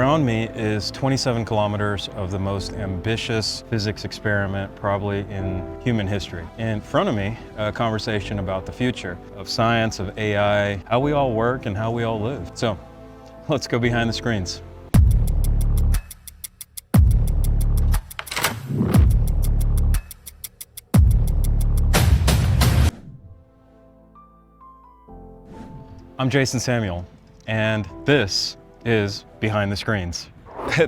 Around me is 27 kilometers of the most ambitious physics experiment probably in human history. In front of me, a conversation about the future of science, of AI, how we all work and how we all live. So let's go behind the screens. I'm Jason Samuel, and this is Behind the Screens.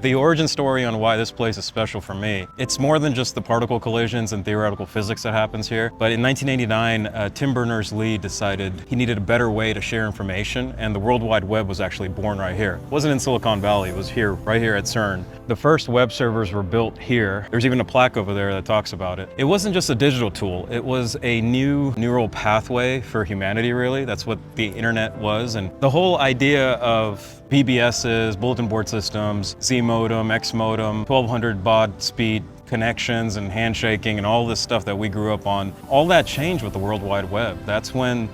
The origin story on why this place is special for me, it's more than just the particle collisions and theoretical physics that happens here. But in 1989, Tim Berners-Lee decided he needed a better way to share information, and the World Wide Web was actually born right here. It wasn't in Silicon Valley, it was here, right here at CERN. The first web servers were built here. There's even a plaque over there that talks about it. It wasn't just a digital tool, it was a new neural pathway for humanity, really. That's what the internet was. And the whole idea of BBSs, bulletin board systems, Z modem, X modem, 1200 baud speed connections and handshaking and all this stuff that we grew up on, all that changed with the World Wide Web. That's when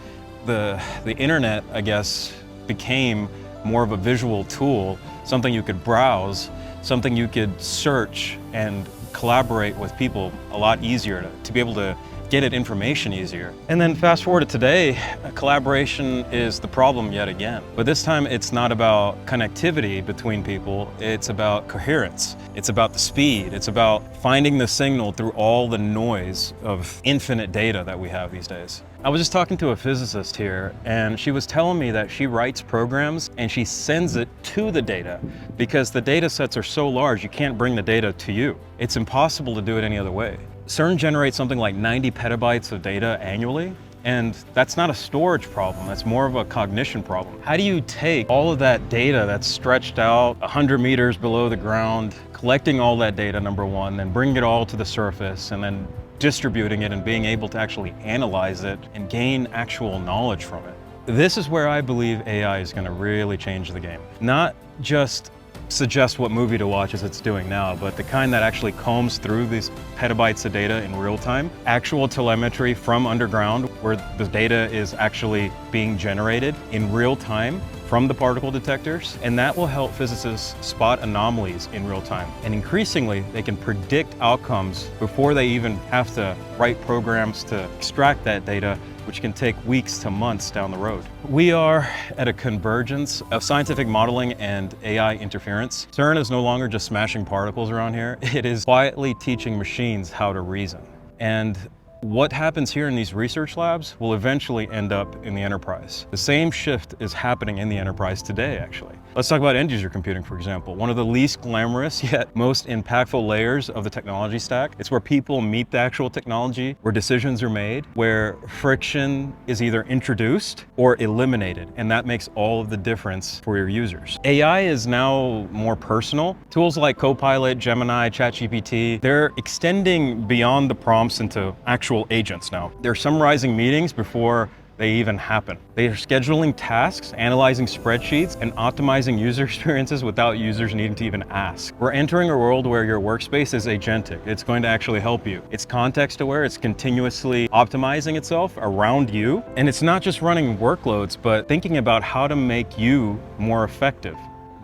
the internet, I guess, became more of a visual tool, something you could browse, something you could search and collaborate with people a lot easier, to be able to get at information easier. And then fast forward to today, collaboration is the problem yet again. But this time it's not about connectivity between people, it's about coherence. It's about the speed, it's about finding the signal through all the noise of infinite data that we have these days. I was just talking to a physicist here, and she was telling me that she writes programs and she sends it to the data because the data sets are so large you can't bring the data to you. It's impossible to do it any other way. CERN generates something like 90 petabytes of data annually, and that's not a storage problem, that's more of a cognition problem. How do you take all of that data that's stretched out 100 meters below the ground, collecting all that data, number one, then bringing it all to the surface, and then distributing it and being able to actually analyze it and gain actual knowledge from it? This is where I believe AI is going to really change the game. Not just suggest what movie to watch as it's doing now, but the kind that actually combs through these petabytes of data in real time. Actual telemetry from underground where the data is actually being generated in real time from the particle detectors, and that will help physicists spot anomalies in real time. And increasingly, they can predict outcomes before they even have to write programs to extract that data, which can take weeks to months down the road. We are at a convergence of scientific modeling and AI interference. CERN is no longer just smashing particles around here. It is quietly teaching machines how to reason. And what happens here in these research labs will eventually end up in the enterprise. The same shift is happening in the enterprise today, actually. Let's talk about end user computing, for example. One of the least glamorous yet most impactful layers of the technology stack. It's where people meet the actual technology, where decisions are made, where friction is either introduced or eliminated, and that makes all of the difference for your users. AI is now more personal. Tools like Copilot, Gemini, ChatGPT, they're extending beyond the prompts into actual agents now. They're summarizing meetings before they even happen. They are scheduling tasks, analyzing spreadsheets, and optimizing user experiences without users needing to even ask. We're entering a world where your workspace is agentic. It's going to actually help you. It's context aware, it's continuously optimizing itself around you. And it's not just running workloads, but thinking about how to make you more effective.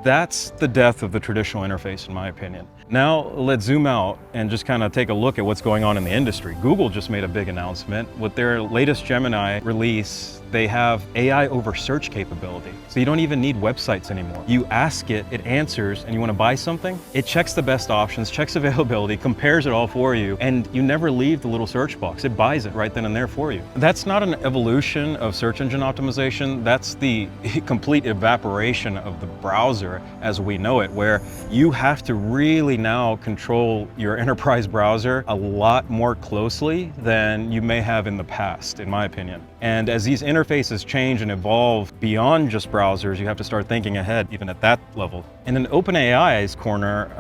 That's the death of the traditional interface, in my opinion. Now let's zoom out and just kind of take a look at what's going on in the industry. Google just made a big announcement. With their latest Gemini release, they have AI over search capability. So you don't even need websites anymore. You ask it, it answers, and you want to buy something, it checks the best options, checks availability, compares it all for you, and you never leave the little search box. It buys it right then and there for you. That's not an evolution of search engine optimization. That's the complete evaporation of the browser as we know it, where you have to really now control your enterprise browser a lot more closely than you may have in the past, in my opinion. And as these interfaces change and evolve beyond just browsers, you have to start thinking ahead even at that level. And in OpenAI's corner,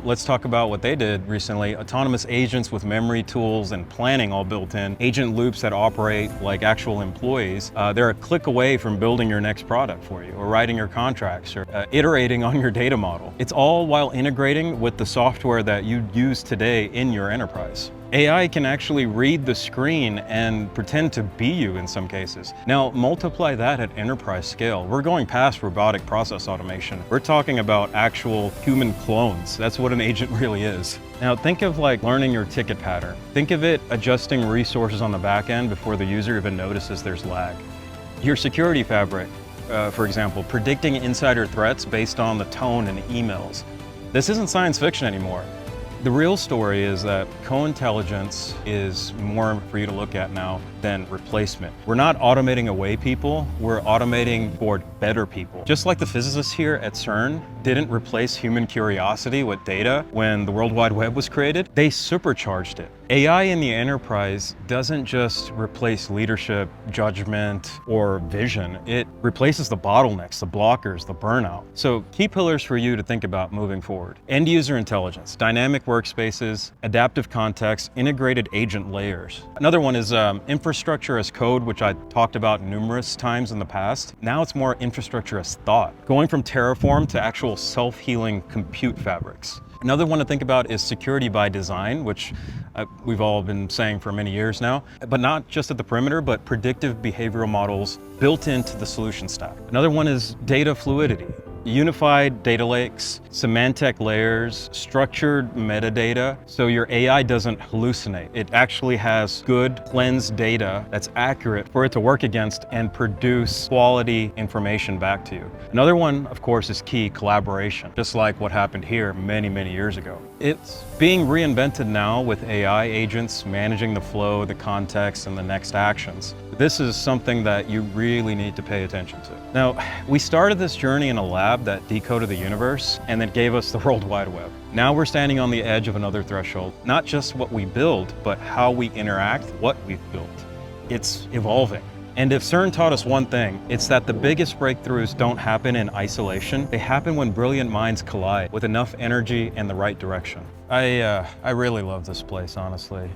let's talk about what they did recently. Autonomous agents with memory tools and planning all built in, agent loops that operate like actual employees. They're a click away from building your next product for you, or writing your contracts, or iterating on your data model. It's all while integrating with the software that you use today in your enterprise. AI can actually read the screen and pretend to be you in some cases. Now, multiply that at enterprise scale. We're going past robotic process automation. We're talking about actual human clones. That's what an agent really is. Now, think of like learning your ticket pattern. Think of it adjusting resources on the back end before the user even notices there's lag. Your security fabric, for example, predicting insider threats based on the tone in emails. This isn't science fiction anymore. The real story is that co-intelligence is more for you to look at now than replacement. We're not automating away people, we're automating toward better people. Just like the physicists here at CERN didn't replace human curiosity with data when the World Wide Web was created, they supercharged it. AI in the enterprise doesn't just replace leadership, judgment, or vision. It replaces the bottlenecks, the blockers, the burnout. So key pillars for you to think about moving forward. End user intelligence, dynamic workspaces, adaptive context, integrated agent layers. Another one is infrastructure as code, which I talked about numerous times in the past. Now it's more infrastructure as thought, going from Terraform to actual self-healing compute fabrics. Another one to think about is security by design, which we've all been saying for many years now, but not just at the perimeter, but predictive behavioral models built into the solution stack. Another one is data fluidity. Unified data lakes, semantic layers, structured metadata, so your AI doesn't hallucinate. It actually has good cleansed data that's accurate for it to work against and produce quality information back to you. Another one, of course, is key collaboration, just like what happened here many, many years ago. It's being reinvented now with AI agents managing the flow, the context, and the next actions. This is something that you really need to pay attention to. Now, we started this journey in a lab that decoded the universe and then gave us the World Wide Web. Now we're standing on the edge of another threshold, not just what we build, but how we interact with what we've built. It's evolving. And if CERN taught us one thing, it's that the biggest breakthroughs don't happen in isolation. They happen when brilliant minds collide with enough energy and the right direction. I really love this place, honestly.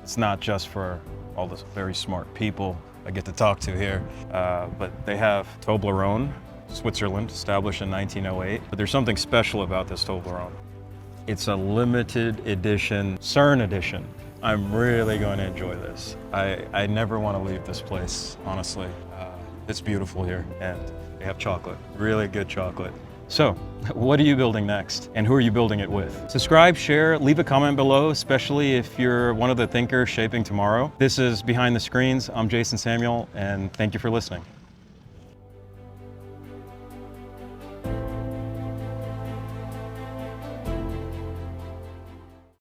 It's not just for all the very smart people I get to talk to here, but they have Toblerone, Switzerland, established in 1908. But there's something special about this Toblerone. It's a limited edition, CERN edition. I'm really going to enjoy this. I never want to leave this place, honestly. It's beautiful here, and they have chocolate, really good chocolate. So, what are you building next, and who are you building it with? Subscribe, share, leave a comment below, especially if you're one of the thinkers shaping tomorrow. This is Behind the Screens. I'm Jason Samuel, and thank you for listening.